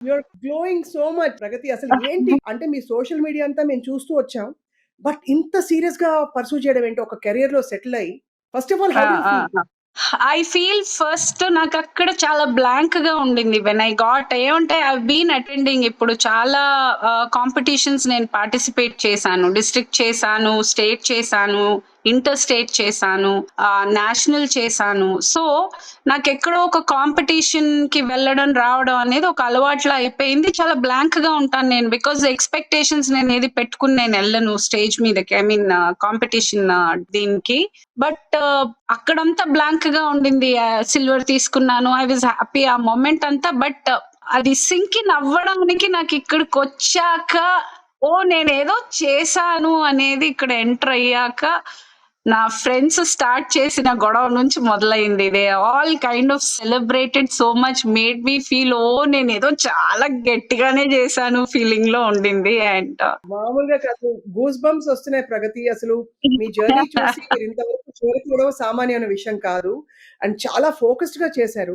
You are glowing so much Pragati. అసలు ఏంటి అంటే మీ సోషల్ మీడియా అంతా మేము చూస్తూ వచ్చాం. బట్ ఇంత సీరియస్‌గా పర్సూ చేయడం ఏంటి? ఒక కెరియర్‌లో సెటిల్ అయ్యి. ఫస్ట్ ఆఫ్ ఆల్ ఆ! హౌ డు యూ ఆ! ఫీల్? ఆ! ఐ ఫీల్ ఫస్ట్ నాకక్కడ చాలా బ్లాంక్‌గా ఉండింది. వెన్ ఐ గాట్ ఏమంటే ఐ హావ్ బీన్ అటెండింగ్ ఇప్పుడు చాలా కాంపిటీషన్స్ నేను పార్టిసిపేట్ చేశాను. డిస్ట్రిక్ట్ చేశాను, స్టేట్ చేశాను, ఇంటర్ స్టేట్ చేశాను, నేషనల్ చేశాను. సో, నాకెక్కడో ఒక కాంపిటీషన్‌కి వెళ్ళడం, రావడం అనేది ఒక అలవాటులా అయిపోయింది. చాలా బ్లాంక్‌గా ఉంటాను నేను. బికాజ్ ఎక్స్‌పెక్టేషన్స్ నేనేది పెట్టుకొని నేనెళ్ళను స్టేజ్ మీదకి. ఐ మీన్ కాంపిటీషన్ దీనికి. బట్ అక్కడంతా బ్లాంక్‌గా ఉండింది. సిల్వర్ తీసుకున్నాను. ఐ వాస్ హ్యాపీ ఆ మొమెంట్ అంతా. బట్ అది సింక్ ఇన్ అవ్వడానికి నాకిక్కడికొచ్చాక ఓహ్! నేనేదో చేశాను అనేది ఇక్కడ ఎంటర్ అయ్యాక నా ఫ్రెండ్స్ స్టార్ట్ చేసిన గొడవ నుంచి మొదలైంది. They all kind of celebrated so much made me feel oh! నేనేదో చాలా గట్టిగానే చేశాను ఫీలింగ్‌లో ఉండింది. అండ్ మామూలుగా కాదు. గూస్ బంప్స్ వస్తున్నాయి ప్రగతి. అసలు మీ జర్నీ చూసి మీరు ఇంతవరకు చేరుకోవడం సామాన్యమైన విషయం కాదు. అండ్ చాలా ఫోకస్డ్‌గా చేశారు.